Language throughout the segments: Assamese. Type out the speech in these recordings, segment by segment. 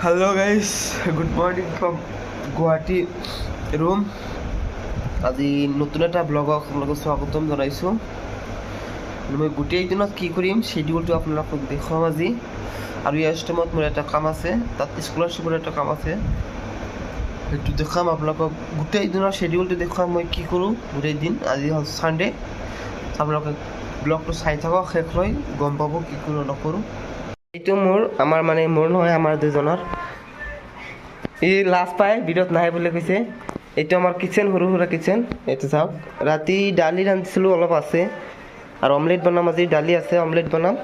Hello guys, good morning from Guwahati room. আজি নতুন এটা ব্লগক আপোনালোকক স্বাগতম জনাইছোঁ। মই গোটেই দিনত কি কৰিম শেডিউলটো আপোনালোকক দেখুৱাম আজি। আৰু ইয়াৰ টাইমত মোৰ এটা কাম আছে, তাত স্কলাৰশ্বিপৰ এটা কাম আছে, সেইটো দেখাম আপোনালোকক। গোটেই দিনৰ শেডিউলটো দেখুৱাম মই কি কৰোঁ গোটেই দিন। আজি হ'ল ছানডে, আপোনালোকে ব্লগটো চাই থাকক, শেষ লৈ গম পাব কি কৰোঁ নকৰোঁ। এইটো মোৰ নহয়, আমাৰ দুজনৰ। ই লাজ পায় ভিডিঅ'ত নাহে বুলি কৈছে। এইটো আমাৰ কিচেন, সৰু সুৰা কিচেন। এইটো চাওক, ৰাতি দালি ৰান্ধিছিলোঁ, অলপ আছে, আৰু অমলেট বনাম। আজি দালি আছে, অমলেট বনাম।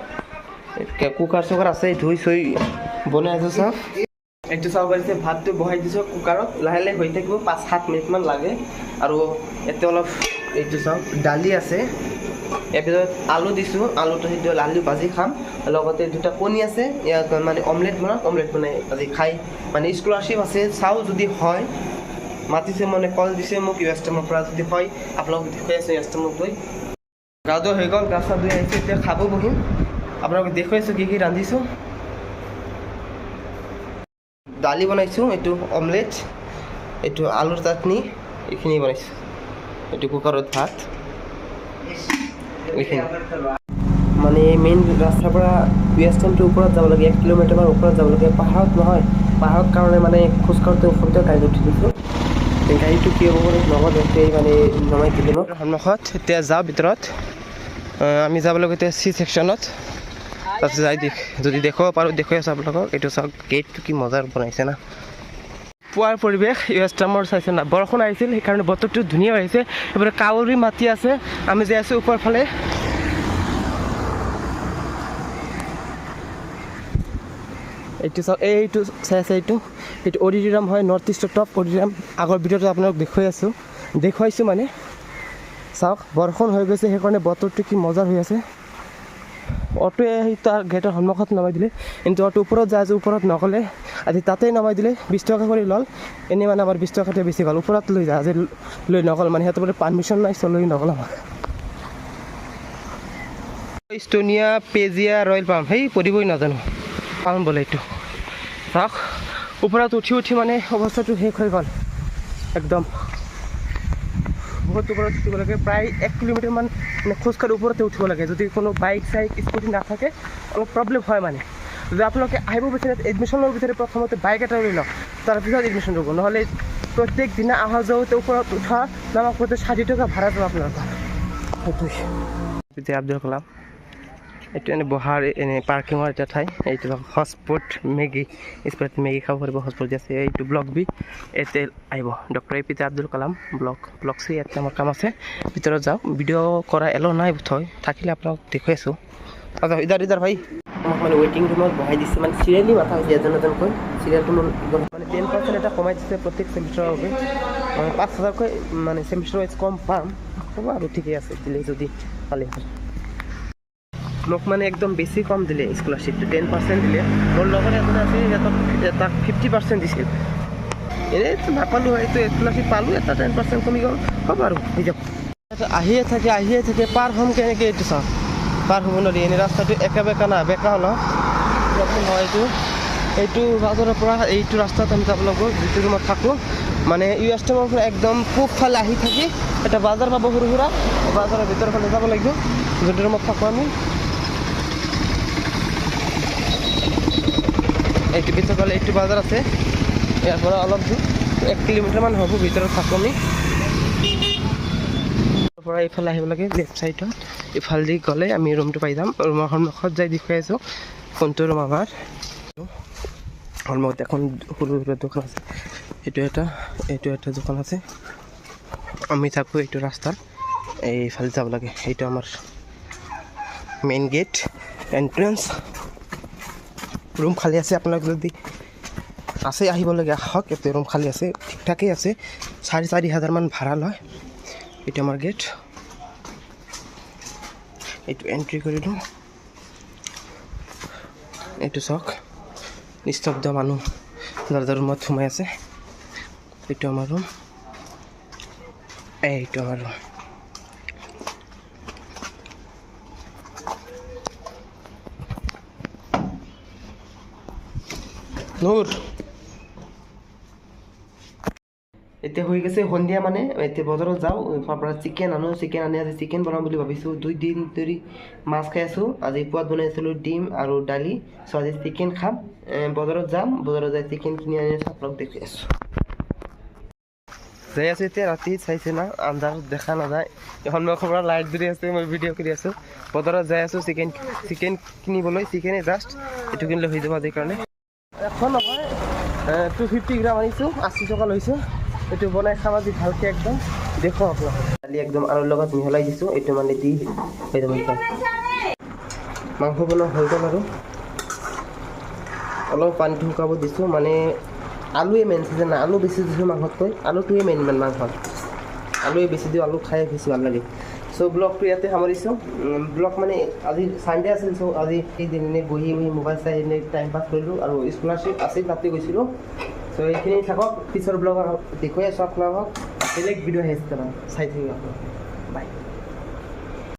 কুকাৰ চুকাৰ আছে, ধুই চুই বনাই আছোঁ। চাওক, এইটো চাব পাৰিছে, ভাতটো বহাই দিছোঁ কুকাৰত, লাহে লাহে হৈ থাকিব, 5-7 মিনিটমান লাগে। আৰু ইয়াতে অলপ এইটো চাওক, দালি আছে, এপিছত আলু দিছোঁ, আলুটো সেইটো আলু ভাজি খাম। লগতে দুটা কণী আছে, ইয়াত মানে অমলেট বনাই আজি খাই, মানে স্কলাৰশ্বিপ আছে। চাওঁ যদি হয়, মাতিছে মানে কল দিছে মোক ইউএছটিএমৰ পৰা, যদি হয় আপোনালোকক দেখুৱাই আছোঁ। ইউএছটিএমক গৈ গা ধোৱা হৈ গ'ল, গা চা ধুই আহিছোঁ, এতিয়া খাব বহিম। আপোনালোকক দেখুৱাইছোঁ কি ৰান্ধিছোঁ। দালি বনাইছোঁ, এইটো অমলেট, এইটো আলুৰ চাটনি, এইখিনি বনাইছোঁ। এইটো কুকাৰত ভাত, এইখিনি মানে মেইন ৰাস্তাৰ পৰা ইউএছটিএমটোৰ ওপৰত যাব লাগে, 1 কিলোমিটাৰমান ওপৰত যাব লাগে। পাহাৰত নহয়, পাহাৰত কাৰণে মানে খোজকাঢ়োতে অসুবিধা, গাড়ীত উঠি দিছোঁ। গাড়ীটো কি হ'ব লগত এতিয়াই মানে নমাই দিলে মোক সন্মুখত। এতিয়া যাওঁ ভিতৰত, আমি যাব লাগে এতিয়া চি ছেকশ্যনত। তাৰপিছত যাই যদি দেখুৱাব পাৰোঁ দেখুৱাই আছোঁ আপোনালোকক। এইটো চাওক, গেটটো কি মজাৰ বনাইছে না। পুৱাৰ পৰিৱেশ ইউএছটিএমৰ চাইছে না, বৰষুণ আহিছিল সেইকাৰণে বতৰটো ধুনীয়া আহিছে। এইফালে কাউৰী মাতি আছে, আমি যাই আছোঁ ওপৰ ফালে। এইটো চাওক, এইটো চাই আছে, এইটো অডিটৰিয়াম হয়, নৰ্থ ইষ্টৰ টপ অডিটৰিয়াম। আগৰ ভিডিঅ'টো আপোনালোক দেখুৱাইছোঁ মানে। চাওক, বৰষুণ হৈ গৈছে সেইকাৰণে বতৰটো কি মজাৰ হৈ আছে। অটোৱে তাৰ গেটৰ সন্মুখত নমাই দিলে, কিন্তু অটো ওপৰত যায় আছে, ওপৰত নগ'লে আজি তাতেই নমাই দিলে। 20 টকা কৰি ল'ল, এনেই মানে আমাৰ 20 টকাতে বেছি গ'ল। ওপৰত লৈ যায়, আজি লৈ নগ'ল, মানে সিহঁতৰ পৰা পাৰ্মিশ্যন নাই, চ' লৈ নগ'ল আমাক। ইষ্টনিয়া পেজিয়া ৰয়েল পাম, সেই পঢ়িবই নাজানো, পাম বোলে এইটো। চাওক, ওপৰত উঠি মানে অৱস্থাটো শেষ হৈ গ'ল একদম। বহুত ওপৰত উঠিব লাগে, প্ৰায় 1 কিলোমিটাৰমান মানে খোজকাঢ়ি ওপৰতে উঠিব লাগে। যদি কোনো বাইক চাইক স্কুটি নাথাকে অলপ প্ৰব্লেম হয় মানে। যদি আপোনালোকে আহিব বিচাৰে, এডমিশ্যন ল'ব বিচাৰে, প্ৰথমতে বাইক এটা লৈ লওক, তাৰপিছত এডমিশ্যন ল'ব। নহ'লে প্ৰত্যেক দিনা অহা যোৱাতে ওপৰত উঠা নামা কৰোঁতে 60 টকা ভাড়া দিব আপোনালোকৰ। সেইটোৱে এতিয়া আব্দুল কালাম, এইটো এনে বহাৰ এনে পাৰ্কিঙৰ এটা ঠাই। এইটো হটস্পট মেগী, স্পট মেগী খাব পাৰিব, হটস্পট আছে। এইটো ব্লক বি, ইয়াতে আহিব doctor APJ Abdul Kalam block C. ইয়াতে আমাৰ কাম আছে, ভিতৰত যাওঁ। ভিডিঅ' কৰা এলো নাই থৈ থাকিলে আপোনাক দেখুৱাইছোঁ। আচ্ছা, ইদাৰ ভাই, আমাক মানে ৱেইটিং ৰুমত বহাই দিছে, মানে চিৰিয়েলি মাথা হৈছে এজনকৈ। চিৰিয়েলটো মোৰ মানে 10% এটা কমাই দিছে প্ৰত্যেক ছেমিষ্টাৰৰ বাবে, মানে 5,000কৈ মানে ছেমিষ্টাৰ ৱাইজ কম পাম। হ'ব আৰু ঠিকেই আছে, দিলে যদি ভালেই হয়। মোক মানে একদম বেছি কম দিলে স্কলাৰশ্বিপটো, 10% দিলে। মোৰ লগৰ এজন আছে, তাক 50% দিছিল। এনেইতো নাপালোঁ, এইটো স্কলাৰশ্বিপ পালোঁ, এটা 10% কমি গ'ল। হ'ব আৰু হৈ যাব। আহিয়ে থাকে, পাৰ হ'ম কেনেকৈ? এইটো চাওক, পাৰ হ'ব নোৱাৰি। এনেই ৰাস্তাটো একে বেকা হ'ল প্ৰব্লেম হয়। এইটো বাজাৰৰ পৰা এইটো ৰাস্তাত আমি যাব লাগিব, যিটো ৰুমত থাকোঁ। মানে ইউএছটিএমৰ পৰা একদম পূবফালে আহি থাকি এটা বাজাৰ পাব, সৰু সুৰা বাজাৰৰ ভিতৰৰ ফালে যাব লাগিব, যিটো ৰুমত থাকোঁ আমি। এইটো পিছত গ'লে এইটো বাজাৰ আছে, ইয়াৰ পৰা অলপ দূৰ 1 কিলোমিটাৰমান হ'ব, ভিতৰত থাকোঁ আমি। পৰা এইফালে আহিব লাগে, লেফ্ট ছাইডত ইফালেদি গ'লে আমি ৰুমটো পাই যাম। ৰুমৰ সন্মুখত যাই দেখুৱাই আছোঁ কোনটো ৰুম আমাৰ। সন্মুখত এখন সৰু সুৰা দোকান আছে, এইটো এটা দোকান আছে। আমি থাকোঁ এইটো ৰাস্তাৰ এইফালে যাব লাগে। এইটো আমাৰ মেইন গেট এণ্ট্ৰেঞ্চ। ৰুম খালী আছে, আপোনালোক যদি আছে আহিব লাগে, আহক। ইয়াতে ৰুম খালী আছে, ঠিক ঠাকেই আছে। 4,000 হাজাৰমান ভাড়া লয়। এইটো আমাৰ গেট, এইটো এণ্ট্ৰি কৰিলোঁ। এইটো চাওক, নিস্তব্ধ মানুহ যাৰ ৰুমত সোমাই আছে। এইটো আমাৰ ৰুম, এইটো আমাৰ ৰুম। নূৰ এতিয়া হৈ গৈছে সন্ধিয়া মানে এতিয়া বজাৰত যাওঁ তাৰ পৰা চিকেন আনো চিকেন আনি আজি চিকেন বনাম বুলি ভাবিছোঁ 2 দিন ধৰি মাছ খাই আছোঁ আজি পুৱাত বনাইছিলোঁ ডিম আৰু দালি চ' আজি চিকেন খাম বজাৰত যাম বজাৰত যাই চিকেন কিনি আনি আপোনালোক দেখি আছোঁ যাই আছোঁ এতিয়া ৰাতি চাইছে না আন্ধাৰ দেখা নাযায় সন্মুখৰ পৰা লাইট ধৰি আছে মই ভিডিঅ' কৰি আছোঁ বজাৰত যাই আছোঁ চিকেন কিনিবলৈ চিকেনে জাষ্ট এইটো কিনিলে হৈ যাব আজিৰ কাৰণে এখন নহয় 250 গ্ৰাম আনিছোঁ 80 টকা লৈছোঁ এইটো বনাই খাম আজি ভালকৈ একদম দেখো আপোনাক দালি একদম আলুৰ লগত মিহলাই দিছোঁ এইটো মানে দি হৈ যাব একদম মাংস বনোৱা হৈ গ'ল আৰু অলপ পানীটো শুকাব দিছোঁ মানে আলুৱে মেইন জানা আলু বেছি দিছোঁ মাংসতকৈ আলুটোৱে মেইন মাংসত আলুৱে বেছি দিওঁ আলু খাই বেছি ভাল লাগে চ' ব্লগটো ইয়াতে সামৰিছোঁ ব্লগ মানে আজি চানডে আছিল চ' আজি এইদিন এনেই বহি মোবাইল চাই এনেই টাইম পাছ কৰিলোঁ আৰু স্কলাৰশ্বিপ আছিল তাতে গৈছিলোঁ চ' এইখিনি থাকক পিছৰ ব্লগ দেখুৱাই আছোঁ আপোনালোকক বেলেগ ভিডিঅ' আহি আছে চাই থাকিব বাই